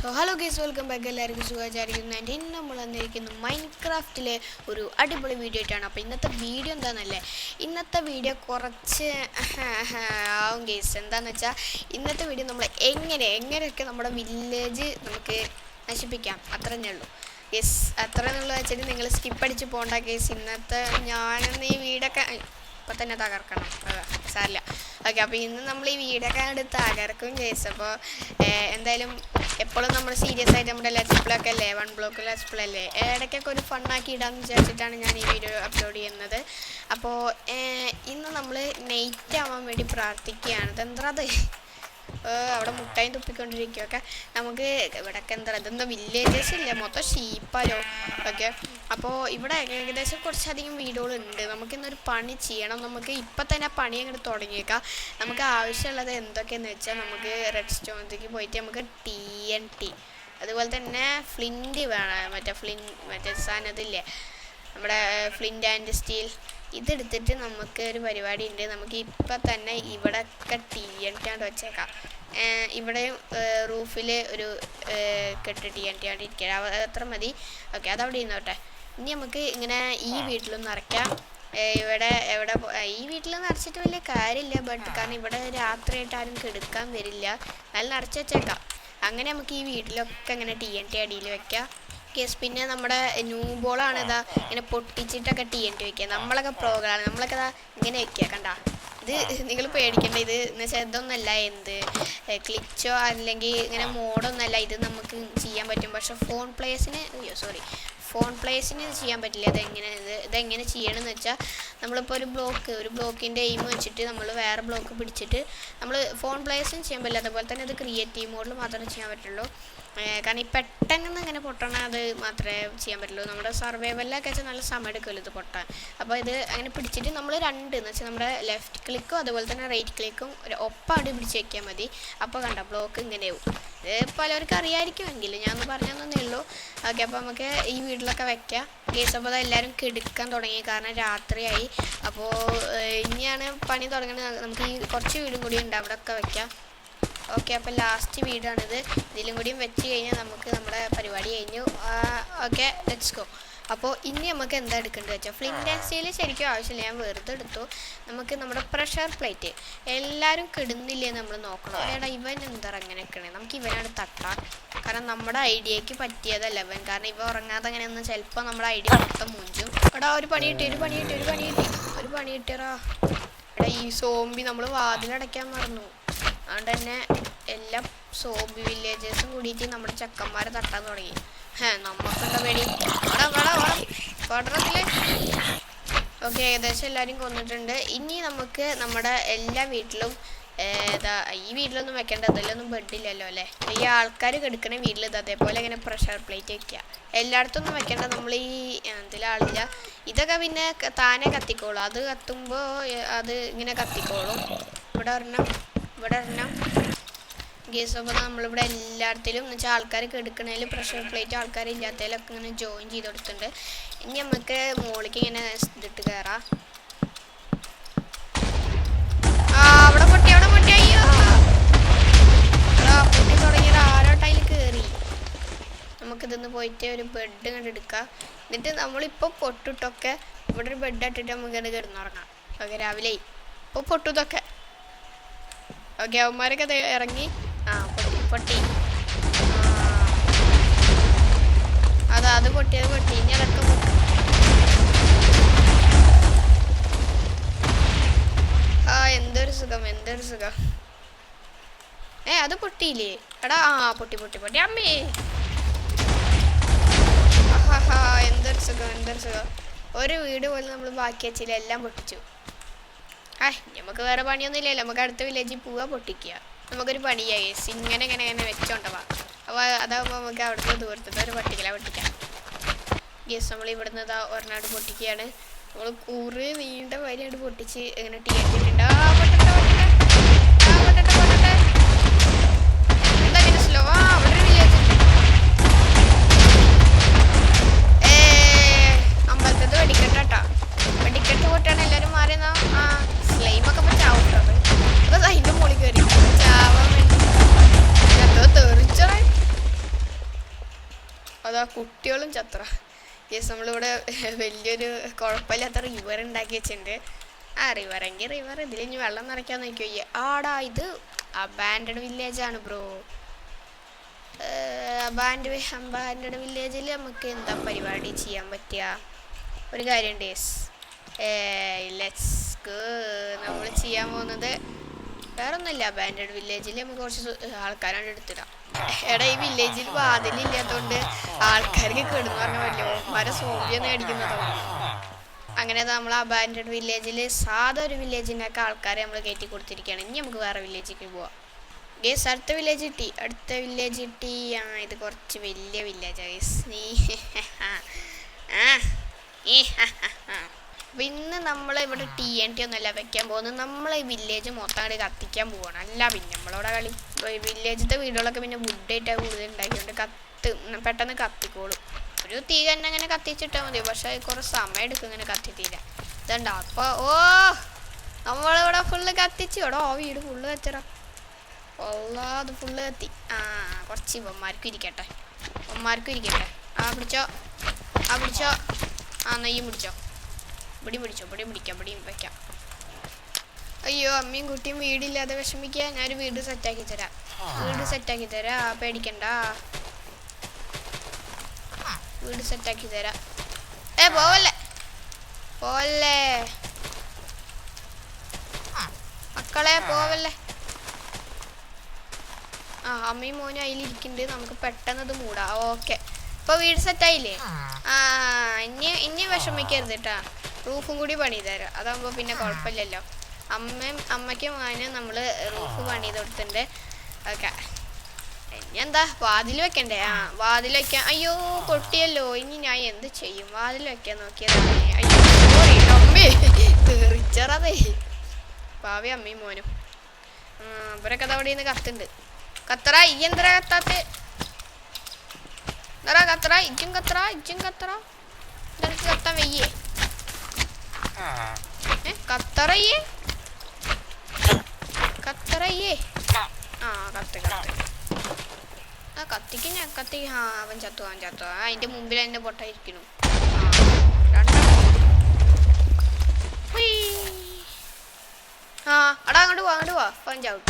So hello guys, welcome back. എല്ലാവർക്കും സുഖമായിരിക്കുന്നു. And ഇന്ന് നമ്മൾ വന്നിരിക്കുന്നു മൈൻക്രാഫ്റ്റിലെ ഒരു അടിപൊളി വീഡിയോ ആയിട്ടാണ്. അപ്പോൾ ഇന്നത്തെ വീഡിയോ എന്താണെന്നല്ലേ, ഇന്നത്തെ വീഡിയോ കുറച്ച് ആവും ഗൈസ്. എന്താണെന്ന് വെച്ചാൽ ഇന്നത്തെ വീഡിയോ നമ്മൾ എങ്ങനെയൊക്കെ നമ്മുടെ വില്ലേജ് നമുക്ക് നശിപ്പിക്കാം, അത്രയേ ഉള്ളൂ ഗൈസ്. അത്രയെന്നുള്ള വെച്ചിട്ട് നിങ്ങൾ സ്കിപ്പ് അടിച്ച് പോകണ്ട ഗൈസ്. ഇന്നത്തെ ഞാനെന്ന് ഈ വീടൊക്കെ ഇപ്പം തന്നെ തകർക്കണം, സാരില്ല. ഓക്കെ, അപ്പോൾ ഇന്ന് നമ്മൾ ഈ വീടൊക്കെ എടുത്ത് തകർക്കും ഗൈസ്. അപ്പോൾ എന്തായാലും എപ്പോഴും നമ്മൾ സീരിയസ് ആയിട്ട് നമ്മുടെ ലെറ്റ്സ് പ്ലേ ഒക്കെ അല്ലേ, 1 ബ്ലോക്ക് ലെറ്റ്സ് പ്ലേ അല്ലേ, ഇടയ്ക്കൊക്കെ ഒരു ഫണ്ണാക്കി ഇടാമെന്ന് വിചാരിച്ചിട്ടാണ് ഞാൻ ഈ വീഡിയോ അപ്ലോഡ് ചെയ്യുന്നത്. അപ്പോൾ ഇന്ന് നമ്മൾ നൈറ്റ് ആവാൻ വേണ്ടി പ്രാർത്ഥിക്കുകയാണ്. ഇതെന്താ അത് അവിടെ മുട്ടായും തുപ്പിക്കൊണ്ടിരിക്കുകയൊക്കെ. നമുക്ക് ഇവിടെയൊക്കെ ഇതെന്താ വില്ലേജസ് ഇല്ല, മൊത്തം ഷീപ്പാലോ. ഓക്കെ, അപ്പോൾ ഇവിടെ ഏകദേശം കുറച്ചധികം വീടുകളുണ്ട്. നമുക്കിന്നൊരു പണി ചെയ്യണം. നമുക്ക് ഇപ്പം തന്നെ പണി അങ്ങോട്ട് തുടങ്ങിയേക്കാം. നമുക്ക് ആവശ്യമുള്ളത് എന്തൊക്കെയാണെന്ന് വെച്ചാൽ നമുക്ക് റെഡ് സ്റ്റോണിലേക്ക് പോയിട്ട് നമുക്ക് TNT, അതുപോലെ തന്നെ ഫ്ലിൻറ്റ് വേണം. മറ്റേ സാധനം അതില്ലേ, നമ്മുടെ ഫ്ലിൻറ്റ് ആൻഡ് സ്റ്റീൽ. ഇതെടുത്തിട്ട് നമുക്ക് ഒരു പരിപാടി ഉണ്ട്. നമുക്ക് ഇപ്പം തന്നെ ഇവിടെയൊക്കെ TNT ആണ്ട് വെച്ചേക്കാം. ഇവിടെയും റൂഫിൽ ഒരു കെട്ട് TNT ആണ്ട് ഇരിക്കുക, അത്ര മതി. ഓക്കെ, അതവിടെ ഇരുന്നോട്ടെ. ഇനി നമുക്ക് ഇങ്ങനെ ഈ വീട്ടിലൊന്ന് നിറയ്ക്കാം. ഈ വീട്ടിൽ നിറച്ചിട്ട് വലിയ കാര്യമില്ല, കാരണം ഇവിടെ രാത്രിയായിട്ട് ആരും കെടുക്കാൻ വരില്ല. നല്ല നിറച്ച് വെച്ചേക്കാം. അങ്ങനെ നമുക്ക് ഈ വീട്ടിലൊക്കെ ഇങ്ങനെ TNT അടിയിൽ വെക്കാം. കേസ് പിന്നെ നമ്മുടെ ന്യൂബോളാണ് ഇതാ ഇങ്ങനെ പൊട്ടിച്ചിട്ടൊക്കെ TNT വയ്ക്കുക. നമ്മളൊക്കെ പ്രോഗ്രാം നമ്മളൊക്കെ ഇതാ ഇങ്ങനെ വയ്ക്കുക. കണ്ട, ഇത് നിങ്ങൾ പേടിക്കേണ്ട. ഇത് എന്ന് വെച്ചാൽ ഇതൊന്നല്ല, ക്ലിച്ചോ അല്ലെങ്കിൽ ഇങ്ങനെ മോഡൊന്നല്ല. ഇത് നമുക്ക് ചെയ്യാൻ പറ്റും, പക്ഷെ ഫോൺ പ്ലേസിന് ചെയ്യാൻ പറ്റില്ല. ഇതെങ്ങനെ ചെയ്യണമെന്ന് വെച്ചാൽ നമ്മളിപ്പോൾ ഒരു ബ്ലോക്കിൻ്റെ എയിം വെച്ചിട്ട് നമ്മൾ വേറെ ബ്ലോക്ക് പിടിച്ചിട്ട് നമ്മൾ ഫോൺ പ്ലേസിന് ചെയ്യാൻ പറ്റില്ല. അതുപോലെ തന്നെ അത് ക്രിയേറ്റീവ് മോഡിൽ മാത്രമേ ചെയ്യാൻ പറ്റുള്ളൂ. കാരണം ഈ പെട്ടെന്ന് ഇങ്ങനെ പൊട്ടണ അത് മാത്രമേ ചെയ്യാൻ പറ്റുള്ളൂ. നമ്മുടെ സർവൈവലിലൊക്കെ വെച്ചാൽ നല്ല സമയം എടുക്കുമല്ലോ ഇത് പൊട്ടാൻ. അപ്പോൾ ഇത് അങ്ങനെ പിടിച്ചിട്ട് നമ്മൾ എന്ന് വെച്ചാൽ നമ്മുടെ ലെഫ്റ്റ് ക്ലിക്കും അതുപോലെ തന്നെ റൈറ്റ് ക്ലിക്കും ഒരു ഒപ്പാട് പിടിച്ച് വയ്ക്കാൻ മതി. അപ്പോൾ കണ്ട ബ്ലോക്ക് ഇങ്ങനെയാവും. ഇത് പലർക്കും അറിയാമായിരിക്കുമെങ്കിൽ ഞാനൊന്ന് പറഞ്ഞതന്നേ ഉള്ളൂ. ഓക്കെ, അപ്പോൾ നമുക്ക് ഈ വീട്ടിലൊക്കെ വെക്കാം കേസ്. അപ്പോൾ അതെല്ലാവരും കെടുക്കാൻ തുടങ്ങി, കാരണം രാത്രിയായി. അപ്പോൾ ഇനിയാണ് പണി തുടങ്ങുന്നത്. നമുക്ക് ഈ കുറച്ച് വീടും കൂടി ഉണ്ട്, അവിടെ ഒക്കെ വെക്കാം. ഓക്കെ, അപ്പോൾ ലാസ്റ്റ് വീടാണിത്. ഇതിലും കൂടിയും വെച്ച് കഴിഞ്ഞാൽ നമുക്ക് നമ്മുടെ പരിപാടി കഴിഞ്ഞു. Okay, let's go. അപ്പോൾ ഇനി നമുക്ക് എന്താ എടുക്കേണ്ടത് വെച്ചാൽ ഫ്ലിൻറ്റ് ആൻഡ് സ്റ്റീൽ ശരിക്കും ആവശ്യമില്ല, ഞാൻ വെറുതെ എടുത്തു. നമുക്ക് നമ്മുടെ പ്രഷർ പ്ലേറ്റ് എല്ലാവരും കിടുന്നില്ലേ നമ്മൾ നോക്കണം. എടാ ഇവൻ എന്താ അങ്ങനെ നിൽക്കണേ, നമുക്ക് ഇവനാണ് തട്ടാം. കാരണം നമ്മുടെ ഐഡിയക്ക് പറ്റിയതല്ല ഇവൻ. കാരണം ഇവ ഉറങ്ങാതെ അങ്ങനെയൊന്നും ചിലപ്പോൾ നമ്മുടെ ഐഡിയ മൊത്തം മുഞ്ചും. എടാ ഒരു പണി കിട്ടിയറാ. എടാ ഈ സോംബി നമ്മൾ വാതിലടയ്ക്കാൻ മറന്നു. അതുകൊണ്ട് തന്നെ എല്ലാ സോംബി വില്ലേജേഴ്സും കൂടിയിട്ട് നമ്മുടെ ചെക്കന്മാരെ തട്ടാൻ തുടങ്ങി. നമുക്കുള്ള പേടി. പട്ടണത്തില് ഓക്കെ, ഏകദേശം എല്ലാവരും കൊന്നിട്ടുണ്ട്. ഇനി നമുക്ക് നമ്മുടെ എല്ലാ വീട്ടിലും ഈ വീട്ടിലൊന്നും വെക്കേണ്ട, അതിലൊന്നും ബെഡില്ലല്ലോ അല്ലേ. ഈ ആൾക്കാർ കിടക്കണ വീട്ടിൽ അതേപോലെ ഇങ്ങനെ പ്രഷർ പ്ലേറ്റ് വയ്ക്കുക. എല്ലായിടത്തൊന്നും വെക്കേണ്ട, നമ്മൾ ഈ ഇതിലാളില്ല. ഇതൊക്കെ പിന്നെ താനെ കത്തിക്കോളും. അത് കത്തുമ്പോൾ അത് ഇങ്ങനെ കത്തിക്കോളും. ഇവിടെ ഒരെണ്ണം ഗേസ്. അപ്പോൾ നമ്മളിവിടെ എല്ലായിടത്തിലും എന്ന് വെച്ചാൽ ആൾക്കാർ കെടുക്കണേൽ പ്രഷർ പ്ലേറ്റ് ആൾക്കാരില്ലാത്തതിലൊക്കെ ഇങ്ങനെ ജോയിൻ ചെയ്ത് കൊടുത്തിട്ടുണ്ട്. ഇനി നമുക്ക് മുകളിലേക്ക് ഇങ്ങനെ ഇതിട്ട് കയറാം. അവിടെ പൊട്ടി അയ്യോ, പൊട്ടി തുടങ്ങിയത് ആരോട്ടയിൽ കയറി. നമുക്കിതൊന്ന് പോയിട്ട് ഒരു ബെഡ് കണ്ടെടുക്കാം. എന്നിട്ട് നമ്മളിപ്പോൾ പൊട്ടിട്ടൊക്കെ ഇവിടെ ഒരു ബെഡ് ഇട്ടിട്ട് നമുക്ക് അത് കിടന്നുറങ്ങാം. ഓക്കെ, രാവിലെ ഇപ്പോൾ പൊട്ടുതൊക്കെ. ഓക്കെ, അവന്മാരൊക്കെ അത് ഇറങ്ങി. പൊട്ടി അത് പൊട്ടി ഇനി അതൊക്കെ പൊട്ടും. എന്തൊരു സുഖം. അത് പൊട്ടിയില്ലേ എടാ. പൊട്ടി അമ്മേ. എന്തൊരു സുഖം. ഒരു വീട് പോലും നമ്മൾ ബാക്കി വെച്ചില്ല, എല്ലാം പൊട്ടിച്ചു. നമുക്ക് വേറെ പണിയൊന്നും ഇല്ലല്ലോ. നമുക്ക് അടുത്ത വില്ലേജിൽ പോവുക, പൊട്ടിക്കുക. നമുക്കൊരു പണിയായി ഇങ്ങനെ വെച്ചോണ്ടവാ. അപ്പോൾ അതാകുമ്പോൾ നമുക്ക് അവിടുത്തെ ദൂരത്തത്തെ ഒരു പൊട്ടിക്കാം. യെസ്, നമ്മൾ ഇവിടുന്ന് ഒരെണ്ണാട് പൊട്ടിക്കുകയാണ്. നമ്മൾ കുറേ നീണ്ട വരിയായിട്ട് പൊട്ടിച്ച് ഇങ്ങനെ TNT പൊട്ടട്ടെ. എന്താ ഇങ്ങനെ സ്ലോ? അവിടെ ഒരു വില്ലേജ്. അമ്പലത്തത് വെടിക്കെട്ട് പൊട്ടാണ്. എല്ലാവരും മാറിയെന്നാ. സ്ലൈമൊക്കെ പറ്റാവുന്നത് അത് അതിൻ്റെ മുകളിൽ കയറി ചാവാൻ വേണ്ടി തെറിച്ചറ. അതാ കുട്ടികളും ചത്ര. യെസ്, നമ്മളിവിടെ വലിയൊരു കുഴപ്പമില്ലാത്ത റിവർ ഉണ്ടാക്കി വെച്ചിട്ടുണ്ട്. ആ റിവറെങ്കിൽ റിവർ, ഇതിലിനി വെള്ളം നിറയ്ക്കാൻ നോക്കിയോ. ആടാ, ഇത് അബാൻഡഡ് വില്ലേജാണ് ബ്രോ. അബാൻഡഡ് വില്ലേജിൽ നമുക്ക് എന്താ പരിപാടി ചെയ്യാൻ പറ്റുക? ഒരു കാര്യമുണ്ട് യെസ്. Let's go. നമ്മൾ ചെയ്യാൻ പോകുന്നത് വേറെ ഒന്നുമില്ല. അബാൻഡഡ് വില്ലേജിൽ നമുക്ക് കുറച്ച് ആൾക്കാരാണ് എടുത്തിടാം. എടാ, ഈ വില്ലേജിൽ വാതിലില്ലാത്തതുകൊണ്ട് ആൾക്കാർക്ക് കിടന്നു പറഞ്ഞാൽ വലിയ മരം സോമ്പിയൊന്നും അടിക്കുന്നതോ. അങ്ങനെ നമ്മൾ അബാൻഡഡ് വില്ലേജിൽ സാധാ ഒരു വില്ലേജിനൊക്കെ ആൾക്കാരെ നമ്മൾ കയറ്റി കൊടുത്തിരിക്കുകയാണ്. ഇനി നമുക്ക് വേറെ വില്ലേജിലേക്ക് പോവാം. ഗേസ്, അടുത്ത വില്ലേജ് കിട്ടി. ആ, ഇത് കുറച്ച് വലിയ വില്ലേജാ ഗേസ്. അപ്പം ഇന്ന് നമ്മൾ ഇവിടെ TNT ഒന്നുമല്ല വെക്കാൻ പോകുന്നത്. നമ്മൾ ഈ വില്ലേജ് മൊത്തം അങ്ങോട്ട് കത്തിക്കാൻ പോവാണ്. അല്ല, പിന്നെ നമ്മളവിടെ വില്ലേജിലത്തെ വീടുകളൊക്കെ പിന്നെ വുഡായിട്ടാണ് കൂടുതൽ ഉണ്ടാക്കിക്കൊണ്ട് പെട്ടെന്ന് കത്തിക്കോളും. ഒരു തീ തന്നെ അങ്ങനെ കത്തിച്ചിട്ടാൽ മതി. പക്ഷെ കുറേ സമയം എടുക്കും ഇങ്ങനെ കത്തിത്തീര. ഇതുണ്ടോ? അപ്പോൾ നമ്മളിവിടെ ഫുള്ള് കത്തിച്ചു. ഇവിടെ വീട് ഫുള്ള് കത്തിടാം. അത് ഫുള്ള് കത്തി. കുറച്ച് ഇവന്മാർക്കും ഇരിക്കട്ടെ. പിടിച്ചോ. നെയ്യും പിടിച്ചോ. ഇവിടെയും വെക്കാം. അയ്യോ, അമ്മയും കുട്ടിയും വീടില്ലാതെ വിഷമിക്കുക. ഞാനൊരു വീട് സെറ്റാക്കി തരാം. പേടിക്കണ്ട, വീട് സെറ്റാക്കി തരാം. പോവല്ലേ മക്കളെ, പോവല്ലേ. അമ്മയും മോനും അതിലിരിക്കുന്നുണ്ട്. നമുക്ക് പെട്ടെന്ന് ഇത് മൂടാം. ഓക്കെ, ഇപ്പോൾ വീട് സെറ്റായില്ലേ? ഇനി വിഷമിക്കരുത് കേട്ടാ. റൂഫും കൂടി പണി തരാം. അതാകുമ്പോൾ പിന്നെ കുഴപ്പമില്ലല്ലോ. അമ്മയ്ക്കും മോനും നമ്മൾ റൂഫ് പണി ചെയ്ത് കൊടുത്തിട്ടുണ്ട്. ഓക്കെ, ഇനി എന്താ, വാതിൽ വെക്കണ്ടേ? വാതിൽ വെക്കാൻ. അയ്യോ, പൊട്ടിയല്ലോ. ഇനി ഞാൻ എന്ത് ചെയ്യും? വാതിൽ വെക്കാൻ നോക്കിയതാണ്. അയ്യോ, അമ്മേ തെറിച്ചറതേ. ഭാവി അമ്മയും മോനും ഇവരൊക്കെ അതവിടെ നിന്ന് കത്തുണ്ട്. കത്തറ, ഈ എന്തര കത്താത്ത? കത്തറ, ഇജ്ജും കത്തറ. നിനക്ക് കത്താൻ വയ്യേ? കത്തറയ്യേ. കത്തിക്ക്. അവൻ ചത്തു. അതിന്റെ മുമ്പിൽ എന്നെ പൊട്ടായിരിക്കുന്നു. അടാ, അങ്ങോട്ട് പോവാ. പഞ്ചാവും.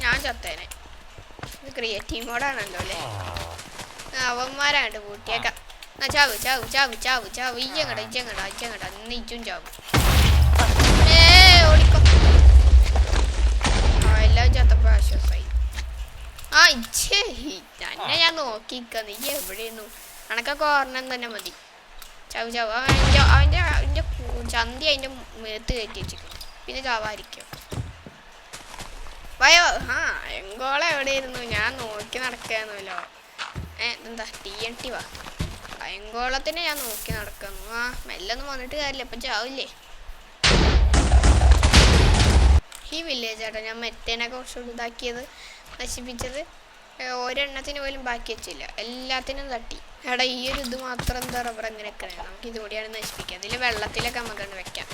ഞാൻ ചത്തേനെ. ഇത് ക്രിയേറ്റീവ് മോഡാണല്ലോ അല്ലേ? അവന്മാരാണ്ട് പൂട്ടിയേക്കാം. ചാവ്. ഇജ്ജങ്ങടാ. ഇന്ന് ഇജ്ജും ചാവും. ഓടിക്കോ. എല്ലാവരും ചത്തപ്പോ ആശ്വാസമായി. തന്നെ ഞാൻ നോക്കിക്ക. നീ എവിടെയൊന്നു അണക്കൊക്കെ ഓർണം തന്നെ മതി. ചാവ്. അവൻ്റെ ചന്തി അതിൻ്റെ മേത്ത് കയറ്റി വെച്ചിരിക്കുന്നു. പിന്നെ ചാവായിരിക്കും. വയോ. എങ്കോളം എവിടെയായിരുന്നു? ഞാൻ നോക്കി നടക്കാന്നല്ലോ. എന്താ TNT വാ. ഭയങ്കോളത്തിനെ ഞാൻ നോക്കി നടക്കുന്നു. മെല്ലൊന്നും വന്നിട്ട് കാര്യമില്ല. ഇപ്പം ചാവില്ലേ? ഈ വില്ലേജ് ആട്ടോ ഞാൻ മെത്തേനൊക്കെ കുറച്ചുകൂടി ഇതാക്കിയത്, നശിപ്പിച്ചത്. ഒരെണ്ണത്തിന് പോലും ബാക്കി വെച്ചില്ല. എല്ലാത്തിനും തട്ടി. എടാ, ഈ ഒരു ഇത് മാത്രം എന്താ റബ്ബർ എങ്ങനെയൊക്കെ നമുക്ക് ഇതുകൂടിയാണ് നശിപ്പിക്കുക. അതിൽ വെള്ളത്തിലൊക്കെ നമുക്കാണ് വെക്കാം.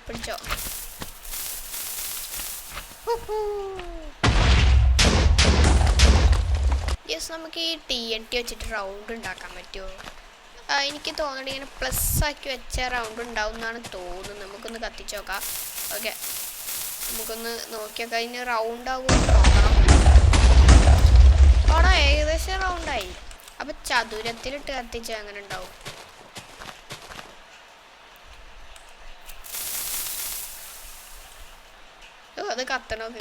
പിടിച്ചോ. യെസ്, നമുക്ക് ഈ TNT വെച്ചിട്ട് റൗണ്ട് ഉണ്ടാക്കാൻ പറ്റുമോ? എനിക്ക് തോന്നുന്നുണ്ട് ഇങ്ങനെ പ്ലസ് ആക്കി വെച്ച റൗണ്ട് ഉണ്ടാവും എന്നാണ് തോന്നുന്നത്. നമുക്കൊന്ന് കത്തിച്ച് നോക്കാം. ഓക്കെ, നമുക്കൊന്ന് നോക്കിയൊക്കെ അതിന് റൗണ്ട് ആകുമെന്ന് നോക്കണം. അവിടെ ഏകദേശം റൗണ്ടായി. അപ്പം ചതുരത്തിലിട്ട് കത്തിച്ചാൽ അങ്ങനെ ഉണ്ടാവും. അത് കത്തണമൊക്കെ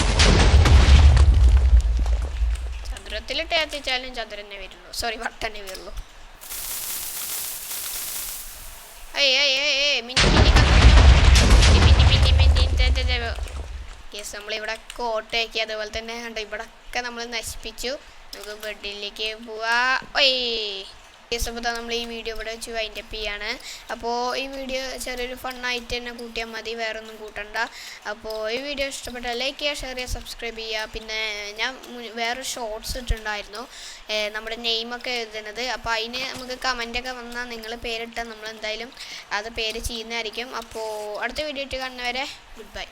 ചതുരത്തിലിട്ട് കത്തിച്ചാലും ചതുരന്നെ വരുള്ളൂ. സോറി, വട്ടന്നെ വരുള്ളൂ. യെസ്, നമ്മളിവിടെ കോട്ടയാക്കി. അതുപോലെ തന്നെ കണ്ടോ, ഇവിടെ ഒക്കെ നമ്മൾ നശിപ്പിച്ചു. നമുക്ക് ബെഡിലേക്ക് പോവാ. അപ്പോൾ നമ്മൾ ഈ വീഡിയോ ഇവിടെ വെച്ച് വൈൻഡപ്പ് ചെയ്യാണ്. അപ്പോൾ ഈ വീഡിയോ ചെറിയൊരു ഫണ്ണായിട്ട് തന്നെ കൂട്ടിയാൽ മതി, വേറെ ഒന്നും കൂട്ടണ്ട. അപ്പോൾ ഈ വീഡിയോ ഇഷ്ടപ്പെട്ടാൽ ലൈക്ക് ചെയ്യുക, ഷെയർ ചെയ്യുക, സബ്സ്ക്രൈബ് ചെയ്യുക. പിന്നെ ഞാൻ വേറൊരു ഷോർട്സ് ഇട്ടിട്ടുണ്ടായിരുന്നു നമ്മുടെ നെയിമൊക്കെ എഴുതുന്നത്. അപ്പോൾ അതിന് നമുക്ക് കമൻറ്റൊക്കെ വന്നാൽ നിങ്ങൾ പേരിട്ടാൽ നമ്മൾ എന്തായാലും അത് പേര് ചെയ്യുന്നതായിരിക്കും. അപ്പോൾ അടുത്ത വീഡിയോ ഇട്ട് കാണുന്നവരെ ഗുഡ് ബൈ.